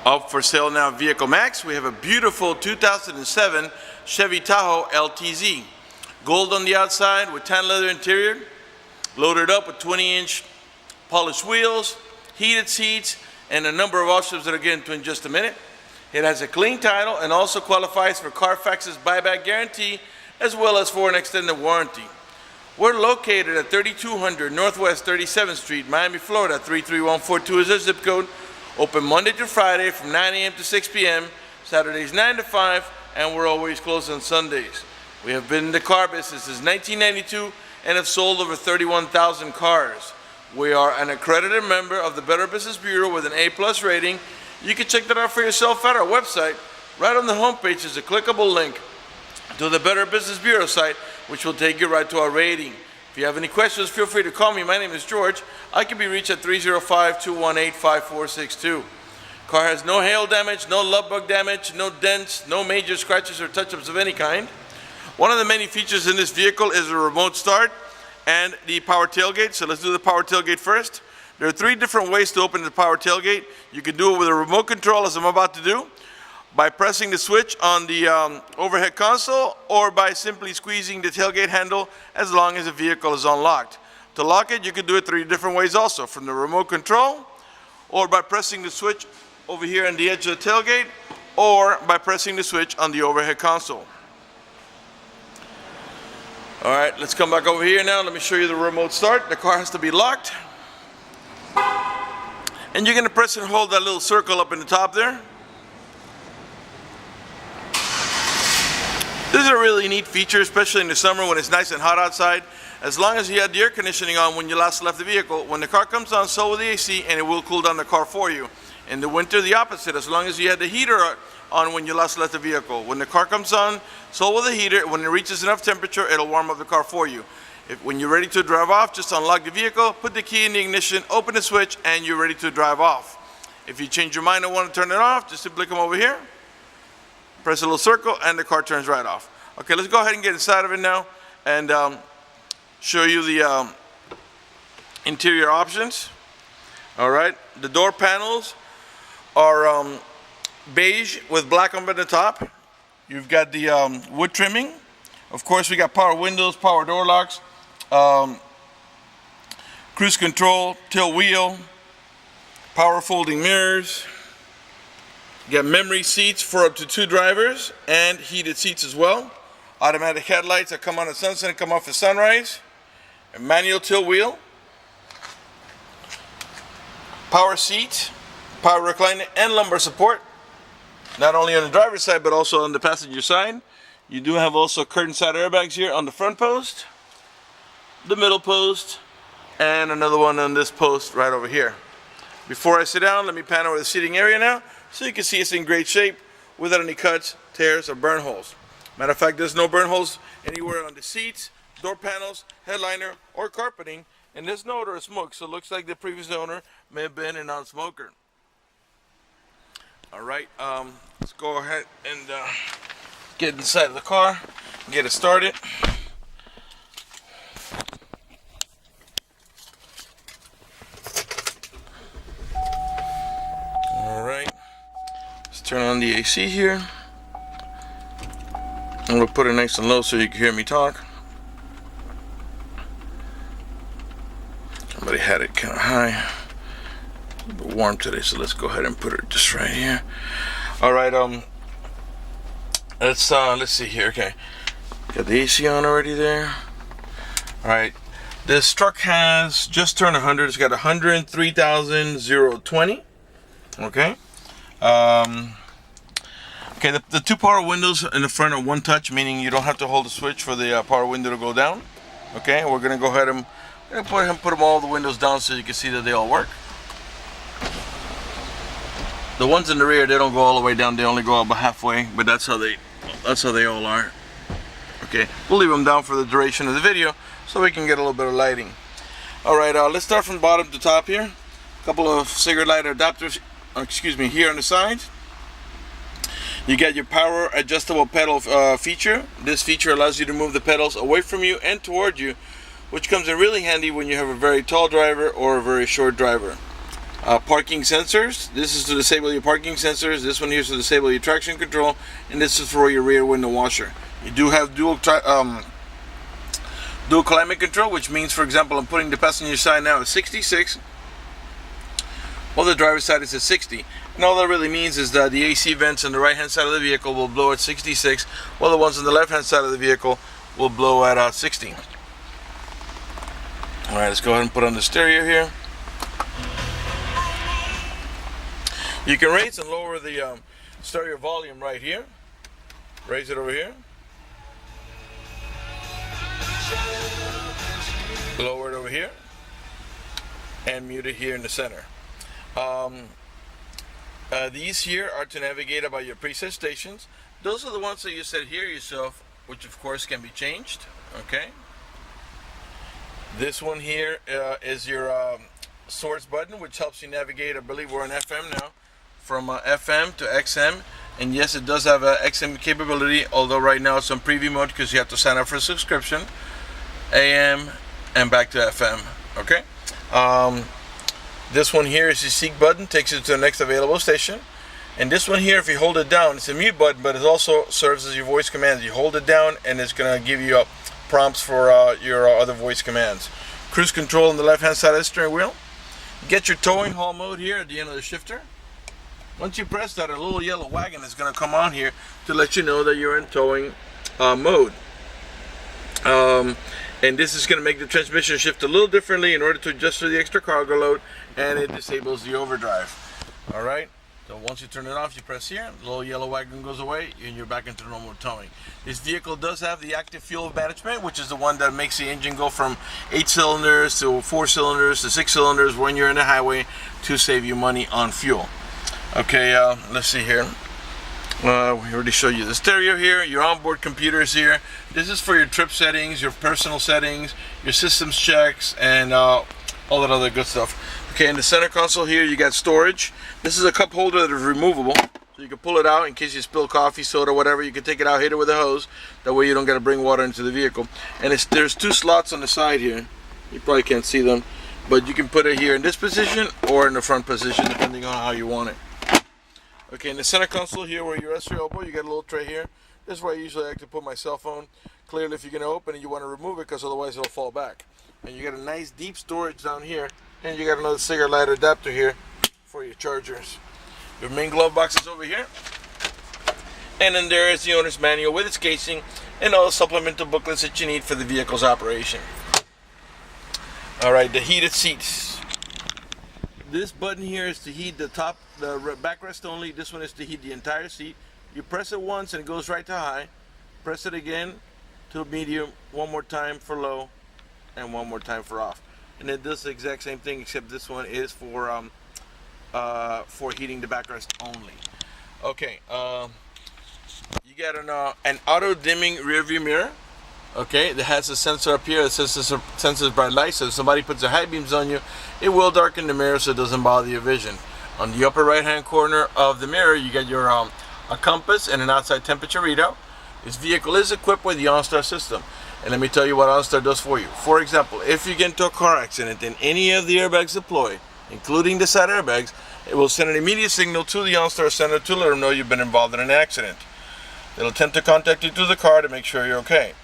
Up for sale now at Vehiclemax, we have a beautiful 2007 Chevy Tahoe LTZ. Gold on the outside with tan leather interior, loaded up with 20-inch polished wheels, heated seats, and a number of options that I'll get into in just a minute. It has a clean title and also qualifies for Carfax's buyback guarantee as well as for an extended warranty. We're located at 3200 Northwest 37th Street, Miami, Florida. 33142 is our zip code. Open Monday to Friday from 9 a.m. to 6 p.m., Saturdays 9 to 5, and we're always closed on Sundays. We have been in the car business since 1992 and have sold over 31,000 cars. We are an accredited member of the Better Business Bureau with an A+ rating. You can check that out for yourself at our website. Right on the homepage is a clickable link to the Better Business Bureau site, which will take you right to our rating. If you have any questions, feel free to call me. My name is George. I can be reached at 305-218-5462. Car has no hail damage, no love bug damage, no dents, no major scratches or touch-ups of any kind. One of the many features in this vehicle is a remote start and the power tailgate. So let's do the power tailgate first. There are 3 different ways to open the power tailgate. You can do it with a remote control, as I'm about to do, by pressing the switch on the overhead console, or by simply squeezing the tailgate handle as long as the vehicle is unlocked. To lock it, you can do it 3 different ways also, from the remote control, or by pressing the switch over here on the edge of the tailgate, or by pressing the switch on the overhead console. All right, let's come back over here now. Let me show you the remote start. The car has to be locked. And you're gonna press and hold that little circle up in the top there. This is a really neat feature, especially in the summer when it's nice and hot outside. As long as you had the air conditioning on when you last left the vehicle, when the car comes on, so will the AC, and it will cool down the car for you. In the winter, the opposite. As long as you had the heater on when you last left the vehicle, when the car comes on, so will the heater. When it reaches enough temperature, it'll warm up the car for you. When you're ready to drive off, just unlock the vehicle, put the key in the ignition, open the switch, and you're ready to drive off. If you change your mind and want to turn it off, just simply come over here, press a little circle, and the car turns right off. Okay, let's go ahead and get inside of it now and show you the interior options. All right, the door panels are beige with black on the top. You've got the wood trimming. Of course, we got power windows, power door locks, cruise control, tilt wheel, power folding mirrors. You got memory seats for up to 2 drivers and heated seats as well. Automatic headlights that come on at sunset and come off at sunrise. A manual tilt wheel. Power seat, power recliner, and lumbar support. Not only on the driver's side, but also on the passenger side. You do have also curtain side airbags here on the front post, the middle post, and another one on this post right over here. Before I sit down, let me pan over the seating area now, so you can see it's in great shape without any cuts, tears, or burn holes. Matter of fact, there's no burn holes anywhere on the seats, door panels, headliner, or carpeting, and there's no odor of smoke, so it looks like the previous owner may have been a non-smoker. All right, let's go ahead and get inside of the car, get it started. All right, let's turn on the AC here. I'm gonna put it nice and low so you can hear me talk. Somebody had it kind of high. A little bit warm today, so let's go ahead and put it just right here. All right, let's see here. Okay, got the AC on already there. All right, this truck has just turned 100. It's got 103,020. Okay. Okay, the 2 power windows in the front are one touch, meaning you don't have to hold the switch for the power window to go down. Okay, we're gonna go ahead and put them all the windows down so you can see that they all work. The ones in the rear, they don't go all the way down; they only go about halfway. But that's how they all are. Okay, we'll leave them down for the duration of the video so we can get a little bit of lighting. All right, let's start from bottom to top here. A couple of cigarette lighter adapters. Here on the side. You got your power adjustable pedal feature. This feature allows you to move the pedals away from you and toward you, which comes in really handy when you have a very tall driver or a very short driver. Parking sensors. This is to disable your parking sensors. This one here is to disable your traction control, and this is for your rear window washer. You do have dual climate control, which means, for example, I'm putting the passenger side now at 66, while the driver's side is at 60. And all that really means is that the AC vents on the right hand side of the vehicle will blow at 66, while the ones on the left hand side of the vehicle will blow at 60. Alright, let's go ahead and put on the stereo here. You can raise and lower the stereo volume right here. Raise it over here. Lower it over here. And mute it here in the center. These here are to navigate about your preset stations. Those are the ones that you set here yourself, which of course can be changed. Okay. This one here is your source button, which helps you navigate. I believe we're on FM now. From FM to XM, and yes, it does have a XM capability, although right now it's on preview mode because you have to sign up for a subscription. AM and back to FM. Okay. This one here is the seek button, takes you to the next available station. And this one here, if you hold it down, it's a mute button, but it also serves as your voice commands. You hold it down and it's going to give you prompts for your other voice commands. Cruise control on the left hand side of the steering wheel. Get your towing haul mode here at the end of the shifter. Once you press that, a little yellow wagon is going to come on here to let you know that you're in towing mode. And this is going to make the transmission shift a little differently in order to adjust for the extra cargo load, and it disables the overdrive. Alright, so once you turn it off, you press here, the little yellow wagon goes away, and you're back into normal towing. This vehicle does have the active fuel management, which is the one that makes the engine go from 8 cylinders to 4 cylinders to 6 cylinders when you're in the highway to save you money on fuel. Okay, let's see here. We already showed you the stereo here, your onboard computers here. This is for your trip settings, your personal settings, your systems checks, and all that other good stuff. Okay, in the center console here, you got storage. This is a cup holder that is removable, so you can pull it out in case you spill coffee, soda, whatever. You can take it out, hit it with a hose. That way you don't got to bring water into the vehicle. And there's 2 slots on the side here. You probably can't see them, but you can put it here in this position or in the front position, depending on how you want it. Okay, in the center console here where you rest your elbow, you got a little tray here. This is where I usually like to put my cell phone. Clearly, if you're going to open it, you want to remove it because otherwise it'll fall back. And you got a nice deep storage down here, and you got another cigarette lighter adapter here for your chargers. Your main glove box is over here. And then there is the owner's manual with its casing and all the supplemental booklets that you need for the vehicle's operation. Alright, the heated seats. This button here is to heat the top, the backrest only. This one is to heat the entire seat. You press it once and it goes right to high. Press it again to medium, one more time for low, and one more time for off. And it does the exact same thing, except this one is for heating the backrest only. Okay, you got an auto dimming rear view mirror. Okay, that has a sensor up here that senses bright light, so if somebody puts their high beams on you, it will darken the mirror so it doesn't bother your vision. On the upper right hand corner of the mirror, you got your a compass and an outside temperature readout. This vehicle is equipped with the OnStar system, and let me tell you what OnStar does for you. For example, if you get into a car accident and any of the airbags deploy, including the side airbags, it will send an immediate signal to the OnStar center to let them know you've been involved in an accident. They'll attempt to contact you through the car to make sure you're okay.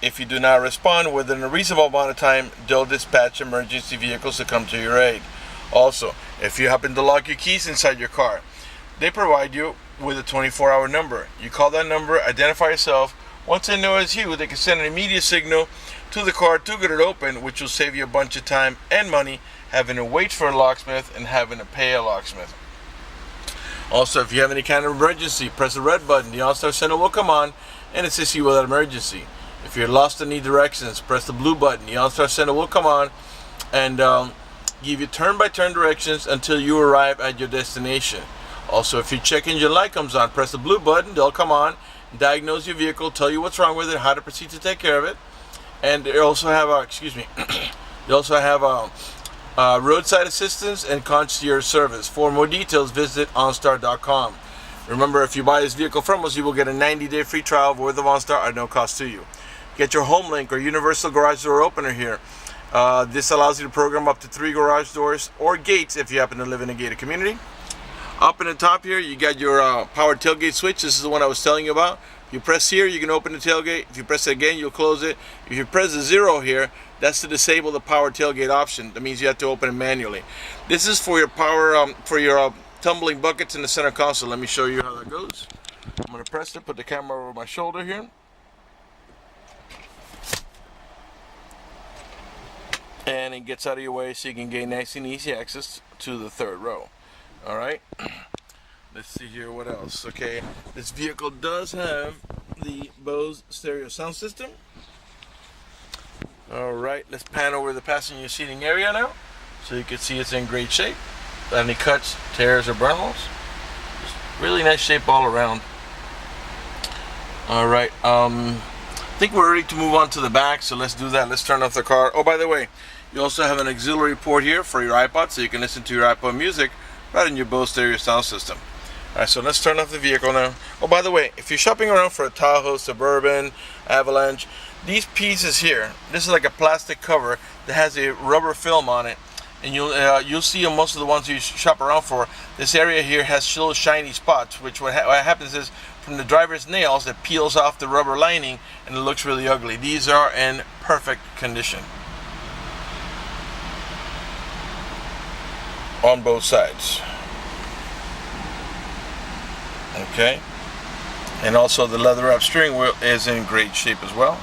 If you do not respond within a reasonable amount of time, they'll dispatch emergency vehicles to come to your aid. Also, if you happen to lock your keys inside your car, they provide you with a 24-hour number. You call that number, identify yourself. Once they know it's you, they can send an immediate signal to the car to get it open, which will save you a bunch of time and money having to wait for a locksmith and having to pay a locksmith. Also, if you have any kind of emergency, press the red button. The OnStar center will come on and assist you with that emergency. If you're lost and need directions, press the blue button. The OnStar center will come on and give you turn-by-turn directions until you arrive at your destination. Also, if your check engine light comes on, press the blue button. They'll come on, diagnose your vehicle, tell you what's wrong with it, how to proceed to take care of it. And they also have roadside assistance and concierge service. For more details, visit OnStar.com. Remember, if you buy this vehicle from us, you will get a 90-day free trial worth of OnStar at no cost to you. Get your home link or universal garage door opener here. This allows you to program up to 3 garage doors or gates if you happen to live in a gated community. Up in the top here, you got your power tailgate switch. This is the one I was telling you about. If you press here, you can open the tailgate. If you press it again, you'll close it. If you press the 0 here, that's to disable the power tailgate option. That means you have to open it manually. This is for your power, tumbling buckets in the center console. Let me show you how that goes. I'm going to press it, put the camera over my shoulder here. And it gets out of your way so you can gain nice and easy access to the 3rd row. All right. Let's see here what else. Okay, this vehicle does have the Bose stereo sound system. All right, let's pan over the passenger seating area now so you can see it's in great shape. Without any cuts, tears, or burn holes. Just really nice shape all around. All right, I think we're ready to move on to the back, so let's do that. Let's turn off the car. Oh, by the way, you also have an auxiliary port here for your iPod, so you can listen to your iPod music right in your Bose stereo sound system. Alright, so let's turn off the vehicle now. Oh, by the way, if you're shopping around for a Tahoe, Suburban, Avalanche, these pieces here, this is like a plastic cover that has a rubber film on it, and you'll see on most of the ones you shop around for, this area here has little shiny spots, which what happens is from the driver's nails that peels off the rubber lining and it looks really ugly. These are in perfect condition on both sides. Okay, and also the leather wrap steering wheel is in great shape as well.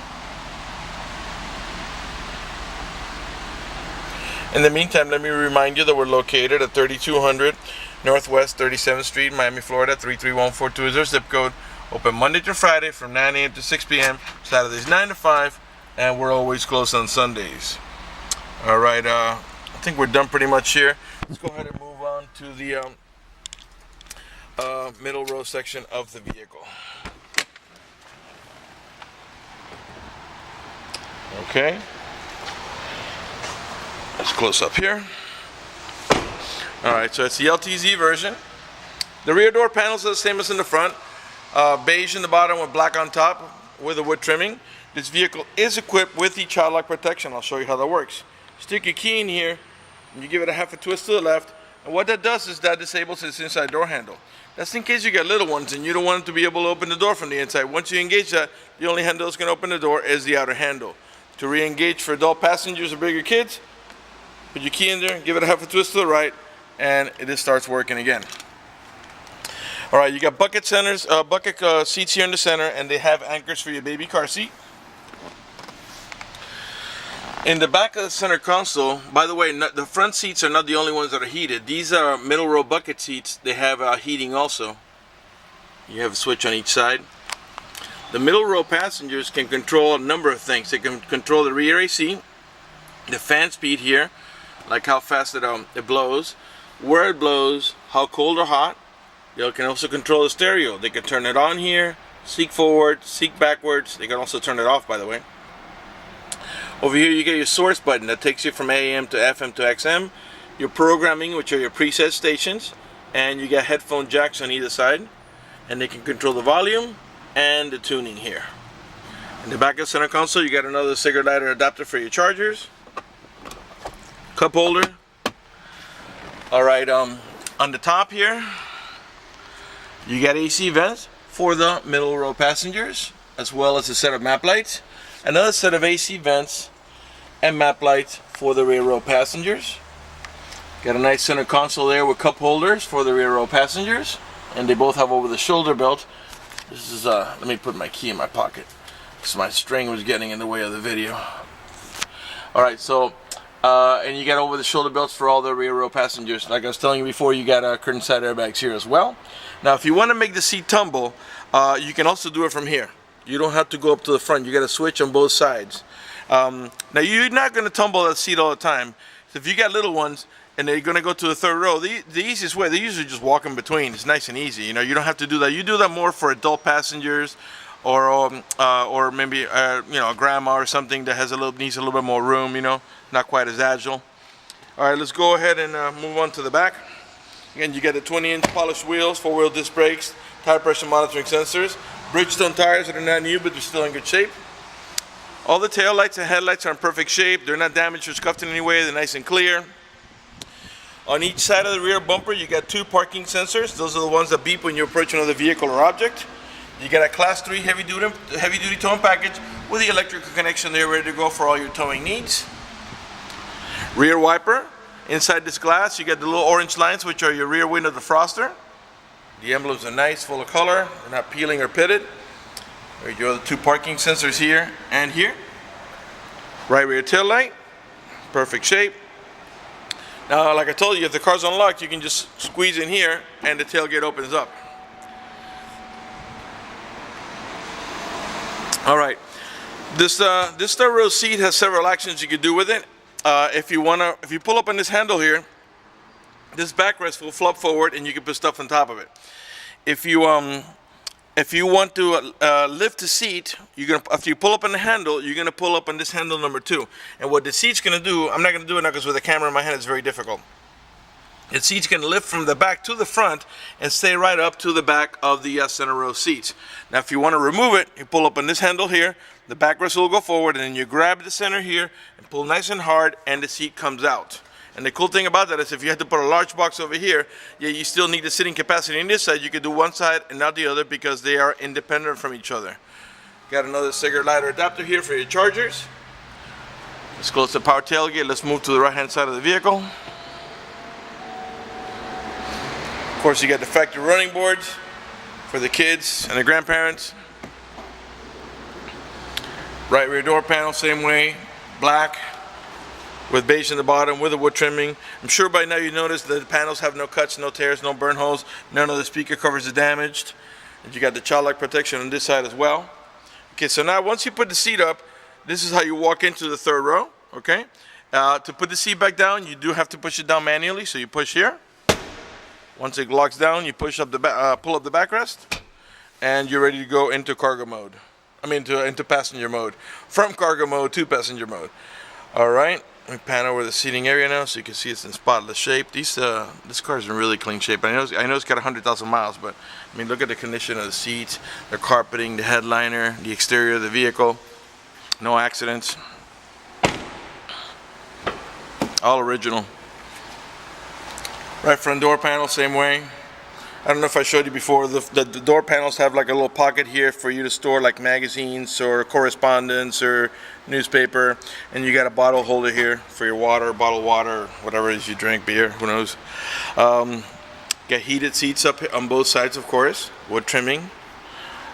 In the meantime, let me remind you that we're located at 3200 Northwest 37th Street, Miami, Florida 33142 is our zip code. Open Monday to Friday from 9 a.m. to 6 p.m. Saturdays 9 to 5, and we're always closed on Sundays. All right, I think we're done pretty much here. Let's go ahead and move on to the middle row section of the vehicle. Okay, let's close up here. Alright, so it's the LTZ version. The rear door panels are the same as in the front. Beige in the bottom with black on top with a wood trimming. This vehicle is equipped with the child lock protection. I'll show you how that works. Stick your key in here and you give it a half a twist to the left, and what that does is that disables this inside door handle. That's in case you got little ones and you don't want them to be able to open the door from the inside. Once you engage that, the only handle that's going to open the door is the outer handle. To re-engage for adult passengers or bigger kids, put your key in there, give it a half a twist to the right, and it just starts working again. All right, you got bucket seats here in the center, and they have anchors for your baby car seat. In the back of the center console, by the way, the front seats are not the only ones that are heated. These are middle row bucket seats. They have heating also. You have a switch on each side. The middle row passengers can control a number of things. They can control the rear AC, the fan speed here, like how fast it blows, where it blows, how cold or hot. They can also control the stereo. They can turn it on here, seek forward, seek backwards. They can also turn it off, by the way. Over here you get your source button that takes you from AM to FM to XM, your programming, which are your preset stations, and you got headphone jacks on either side, and they can control the volume and the tuning here. In the back of the center console you got another cigarette lighter adapter for your chargers, cup holder. Alright, on the top here you got AC vents for the middle row passengers, as well as a set of map lights, another set of AC vents and map lights for the rear row passengers. Got a nice center console there with cup holders for the rear row passengers, and they both have over the shoulder belt. This is let me put my key in my pocket because my string was getting in the way of the video. Alright, so and you got over the shoulder belts for all the rear row passengers. Like I was telling you before, you got curtain side airbags here as well. Now if you want to make the seat tumble, you can also do it from here. You don't have to go up to the front. You got a switch on both sides. Now you're not going to tumble that seat all the time. So if you got little ones and they're going to go to the third row, the easiest way, they usually just walk in between. It's nice and easy. You know, you don't have to do that. You do that more for adult passengers, or maybe you know, a grandma or something that needs a little bit more room. You know, not quite as agile. All right, let's go ahead and move on to the back. Again, you got the 20-inch polished wheels, 4-wheel disc brakes, tire pressure monitoring sensors, Bridgestone tires that are not new but they're still in good shape. All the tail lights and headlights are in perfect shape. They're not damaged or scuffed in any way. They're nice and clear. On each side of the rear bumper, you got 2 parking sensors. Those are the ones that beep when you approach another vehicle or object. You got a Class 3 heavy-duty towing package with the electrical connection there ready to go for all your towing needs. Rear wiper. Inside this glass, you got the little orange lines, which are your rear window defroster. The emblems are nice, full of color. They're not peeling or pitted. There you go, the 2 parking sensors here and here. Right rear tail light, perfect shape. Now, like I told you, if the car's unlocked, you can just squeeze in here and the tailgate opens up. All right, this third row seat has several actions you can do with it. If you pull up on this handle here, this backrest will flop forward and you can put stuff on top of it. If you want to lift the seat, after you pull up on the handle, you're gonna pull up on this handle number 2. And what the seat's gonna do, I'm not gonna do it now because with the camera in my hand it's very difficult. The seat's gonna lift from the back to the front and stay right up to the back of the center row seats. Now, if you want to remove it, you pull up on this handle here. The backrest will go forward, and then you grab the center here and pull nice and hard, and the seat comes out. And the cool thing about that is if you had to put a large box over here, yeah, you still need the sitting capacity on this side. You could do one side and not the other because they are independent from each other. Got another cigarette lighter adapter here for your chargers. Let's close the power tailgate. Let's move to the right hand side of the vehicle. Of course, you got the factory running boards for the kids and the grandparents. Right rear door panel, same way, black, with beige in the bottom, with a wood trimming. I'm sure by now you noticed that the panels have no cuts, no tears, no burn holes. None of the speaker covers is damaged. And you got the child lock protection on this side as well. Okay, so now once you put the seat up, this is how you walk into the third row, okay? To put the seat back down, you do have to push it down manually. So you push here. Once it locks down, you push up pull up the backrest, and you're ready to go into cargo mode. Into passenger mode. From cargo mode to passenger mode. All right. Let me pan over the seating area now so you can see it's in spotless shape. This car is in really clean shape. I know it's got 100,000 miles, but I mean, look at the condition of the seats, the carpeting, the headliner, the exterior of the vehicle. No accidents. All original. Right front door panel, same way. I don't know if I showed you before, the door panels have like a little pocket here for you to store like magazines or correspondence or newspaper, and you got a bottle holder here for your water, bottled water, whatever it is you drink, beer, who knows. Got heated seats up on both sides, of course, wood trimming.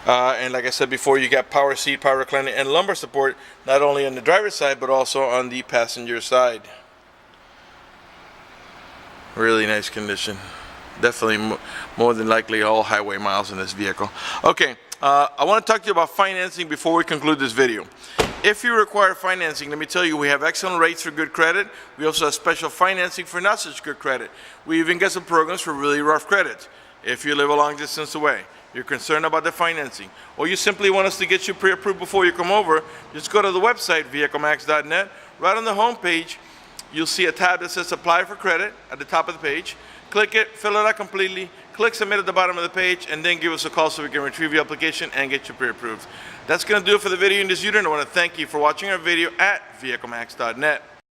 And like I said before, you got power seat, power reclining, and lumbar support, not only on the driver's side, but also on the passenger side. Really nice condition. Definitely more than likely all highway miles in this vehicle. Okay, I want to talk to you about financing before we conclude this video. If you require financing, let me tell you, we have excellent rates for good credit. We also have special financing for not such good credit. We even get some programs for really rough credit. If you live a long distance away, you're concerned about the financing, or you simply want us to get you pre-approved before you come over, just go to the website, vehiclemax.net. Right on the home page, you'll see a tab that says Apply for Credit at the top of the page. Click it, fill it out completely, click Submit at the bottom of the page, and then give us a call so we can retrieve your application and get you pre-approved. That's going to do it for the video in this unit. I want to thank you for watching our video at vehiclemax.net.